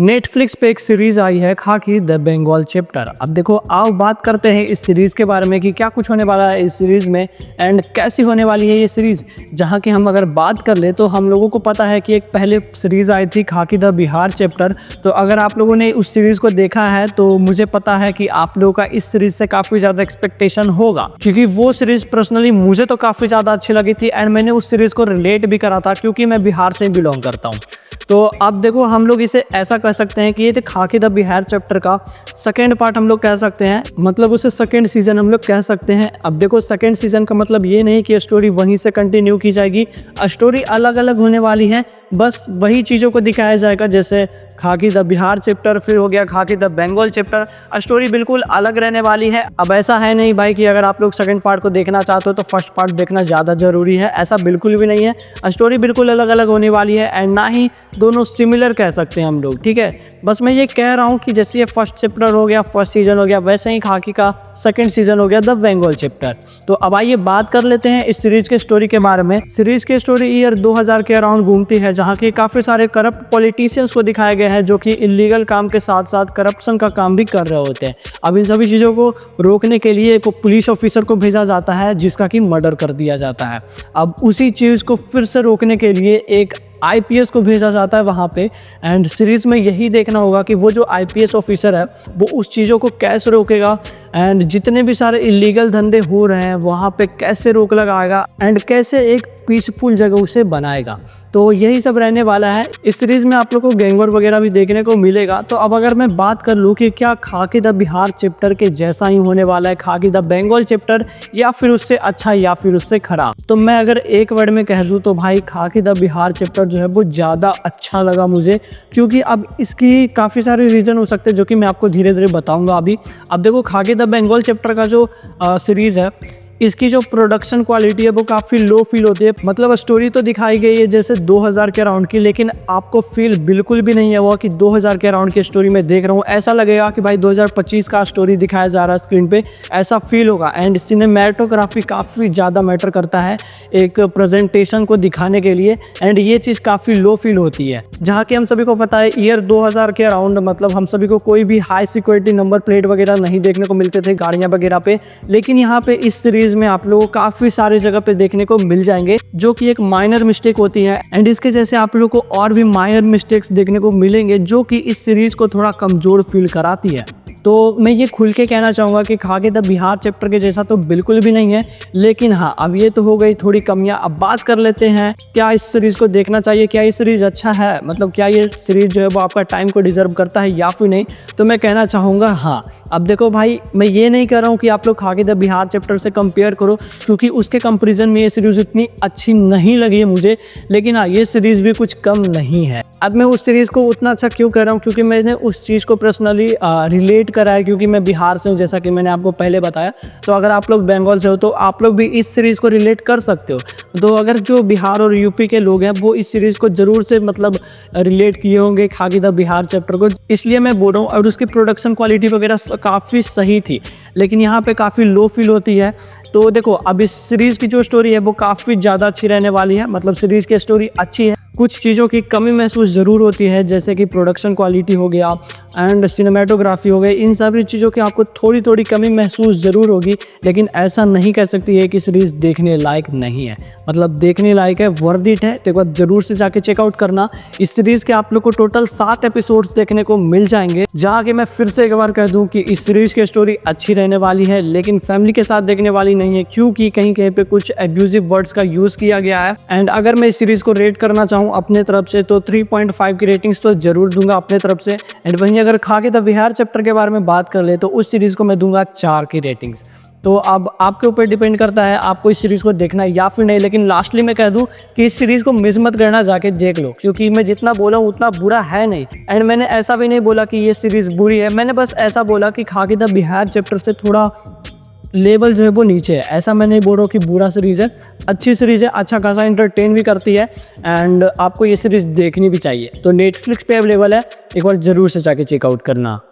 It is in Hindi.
नेटफ्लिक्स पे एक सीरीज आई है खाकी द बंगाल चैप्टर। अब देखो आओ बात करते हैं इस सीरीज के बारे में कि क्या कुछ होने वाला है इस सीरीज में एंड कैसी होने वाली है ये सीरीज। जहाँ की हम अगर बात कर ले तो हम लोगों को पता है कि एक पहले सीरीज आई थी खाकी द बिहार चैप्टर। तो अगर आप लोगों ने उस सीरीज को देखा है तो मुझे पता है कि आप लोगों का इस सीरीज से काफ़ी ज़्यादा एक्सपेक्टेशन होगा, क्योंकि वो सीरीज पर्सनली मुझे तो काफ़ी ज़्यादा अच्छी लगी थी एंड मैंने उस सीरीज को रिलेट भी करा था क्योंकि मैं बिहार से बिलोंग करता हूँ। तो अब देखो हम लोग इसे ऐसा कह सकते हैं कि ये खाकी द बिहार चैप्टर का सेकेंड पार्ट हम लोग कह सकते हैं, मतलब उसे सेकेंड सीजन हम लोग कह सकते हैं। अब देखो सेकेंड सीजन का मतलब ये नहीं कि स्टोरी वहीं से कंटिन्यू की जाएगी, स्टोरी अलग अलग होने वाली है, बस वही चीज़ों को दिखाया जाएगा। जैसे खाकी द बिहार चैप्टर फिर हो गया खाकी द बंगाल चैप्टर, स्टोरी बिल्कुल अलग रहने वाली है। अब ऐसा है नहीं भाई कि अगर आप लोग सेकंड पार्ट को देखना चाहते हो तो फर्स्ट पार्ट देखना ज़्यादा ज़रूरी है, ऐसा बिल्कुल भी नहीं है। स्टोरी बिल्कुल अलग अलग होने वाली है एंड ना ही दोनों सिमिलर कह सकते हैं हम लोग, ठीक है। बस मैं ये कह रहा हूँ कि जैसे ये फर्स्ट चैप्टर हो गया, फर्स्ट सीजन हो गया, वैसे ही खाकी का सेकंड सीजन हो गया द बंगाल चैप्टर। तो अब आइए बात कर लेते हैं इस सीरीज के स्टोरी के बारे में। सीरीज की स्टोरी ईयर 2000 के अराउंड घूमती है, जहाँ की काफ़ी सारे करप्ट पॉलिटिशियंस को दिखाए गए हैं जो कि इलीगल काम के साथ साथ करप्शन का काम भी कर रहे होते हैं। अब इन सभी चीज़ों को रोकने के लिए एक पुलिस ऑफिसर को भेजा जाता है जिसका कि मर्डर कर दिया जाता है। अब उसी चीज़ को फिर से रोकने के लिए एक आईपीएस को भेजा जाता है वहाँ पे एंड सीरीज़ में यही देखना होगा कि वो जो आईपीएस ऑफिसर है वो उस चीज़ों को कैसे रोकेगा एंड जितने भी सारे इलीगल धंधे हो रहे हैं वहाँ पे कैसे रोक लगाएगा एंड कैसे एक पीसफुल जगह उसे बनाएगा। तो यही सब रहने वाला है इस सीरीज़ में। आप लोग को गैंगवर वगैरह भी देखने को मिलेगा। तो अब अगर मैं बात कर लूँ कि क्या खाकी द बिहार चैप्टर के जैसा ही होने वाला है खाकी द बंगाल चैप्टर, या फिर उससे अच्छा या फिर उससे खराब, तो मैं अगर एक वर्ड में कह दूँ तो भाई खाकी द बिहार चैप्टर जो है वो ज़्यादा अच्छा लगा मुझे, क्योंकि अब इसकी काफ़ी सारे रीज़न हो सकते हैं जो कि मैं आपको धीरे धीरे बताऊँगा अभी। अब देखो खाकी द बंगाल चैप्टर का जो सीरीज़ है इसकी जो प्रोडक्शन क्वालिटी है वो काफ़ी लो फील होती है। मतलब स्टोरी तो दिखाई गई है जैसे 2000 के अराउंड की, लेकिन आपको फील बिल्कुल भी नहीं है वो कि 2000 के अराउंड की स्टोरी मैं देख रहा हूँ। ऐसा लगेगा कि भाई 2025 का स्टोरी दिखाया जा रहा है स्क्रीन पे, ऐसा फील होगा। एंड सिनेमेटोग्राफी काफ़ी ज़्यादा मैटर करता है एक प्रेजेंटेशन को दिखाने के लिए एंड ये चीज़ काफ़ी लो फील होती है। जहाँ कि हम सभी को पता है ईयर 2000 के अराउंड मतलब हम सभी को कोई भी हाई सिक्योरिटी नंबर प्लेट वगैरह नहीं देखने को मिलते थे गाड़ियाँ वगैरह पे, लेकिन यहाँ पे इस सीरीज में आप लोगों को काफी सारे जगह पे देखने को मिल जाएंगे जो कि एक माइनर मिस्टेक होती है एंड इसके जैसे आप लोगों को और भी माइनर मिस्टेक्स देखने को मिलेंगे जो कि इस सीरीज को थोड़ा कमजोर फील कराती है। तो मैं ये खुल के कहना चाहूँगा कि खाकी द बिहार चैप्टर के जैसा तो बिल्कुल भी नहीं है, लेकिन हाँ अब ये तो हो गई थोड़ी कमियाँ। अब बात कर लेते हैं क्या इस सीरीज़ को देखना चाहिए, क्या ये सीरीज़ अच्छा है, मतलब क्या ये सीरीज़ जो है वो आपका टाइम को डिजर्व करता है या फिर नहीं। तो मैं कहना चाहूँगा हाँ। अब देखो भाई मैं ये नहीं कर रहा हूँ कि आप लोग खाकी द बिहार चैप्टर से कंपेयर करो, क्योंकि उसके कंपेरिजन में ये सीरीज़ इतनी अच्छी नहीं लगी है मुझे, लेकिन हाँ ये सीरीज़ भी कुछ कम नहीं है। अब मैं उस सीरीज़ को उतना अच्छा क्यों कर रहा हूँ, क्योंकि मैंने उस चीज़ को पर्सनली रिलेट करा है, क्योंकि मैं बिहार से हूँ जैसा कि मैंने आपको पहले बताया। तो अगर आप लोग बंगाल से हो तो आप लोग भी इस सीरीज़ को रिलेट कर सकते हो। तो अगर जो बिहार और यूपी के लोग हैं वो इस सीरीज़ को ज़रूर से मतलब रिलेट किए होंगे खाकी द बिहार चैप्टर को, इसलिए मैं बोल रहा हूँ। और उसकी प्रोडक्शन क्वालिटी वगैरह काफ़ी सही थी, लेकिन यहाँ पे काफ़ी लो फील होती है। तो देखो अब इस सीरीज़ की जो स्टोरी है वो काफ़ी ज़्यादा अच्छी रहने वाली है। मतलब सीरीज़ की स्टोरी अच्छी है, कुछ चीज़ों की कमी महसूस ज़रूर होती है जैसे कि प्रोडक्शन क्वालिटी हो गया एंड सिनेमेटोग्राफी हो गई, इन सभी चीज़ों की आपको थोड़ी थोड़ी कमी महसूस ज़रूर होगी, लेकिन ऐसा नहीं कह सकती है कि सीरीज़ देखने लायक नहीं है। मतलब देखने लायक है, वर्थ इट है। तो एक बार ज़रूर से जाके चेकआउट करना। इस सीरीज़ के आप लोग को टोटल 7 एपिसोड्स देखने को मिल जाएंगे, जहाँ कि मैं फिर से एक बार कह दूँ कि इस सीरीज़ की स्टोरी अच्छी रहने वाली है, लेकिन फैमिली के साथ देखने वाली नहीं है, क्योंकि कहीं कहीं पे कुछ एब्यूजिव वर्ड्स का यूज़ किया गया है। एंड अगर मैं इस सीरीज़ को रेट करना चाहूँ अपने तरफ से तो 3.5 की रेटिंग्स तो जरूर दूंगा अपने तरफ से। एंड वहीं अगर खाकी द बिहार चैप्टर के बारे में बात कर ले तो उस सीरीज़ को मैं दूंगा 4 की रेटिंग्स। तो अब आपके ऊपर डिपेंड करता है आपको इस सीरीज़ को देखना है या फिर नहीं। लेकिन लास्टली मैं कह दूं कि इस सीरीज़ को मिस मत करना, जाके देख लो, क्योंकि मैं जितना बोला हूँ उतना बुरा है नहीं। एंड मैंने ऐसा भी नहीं बोला कि ये सीरीज़ बुरी है, मैंने बस ऐसा बोला कि खाकी द बिहार चैप्टर से थोड़ा लेवल जो है वो नीचे है। ऐसा मैं नहीं बोल रहा हूँ कि बुरा सीरीज़ है, अच्छी सीरीज़ है, अच्छा खासा एंटरटेन भी करती है एंड आपको ये सीरीज़ देखनी भी चाहिए। तो नेटफ्लिक्स पे अवेलेबल है, एक बार ज़रूर से जाके चेकआउट करना।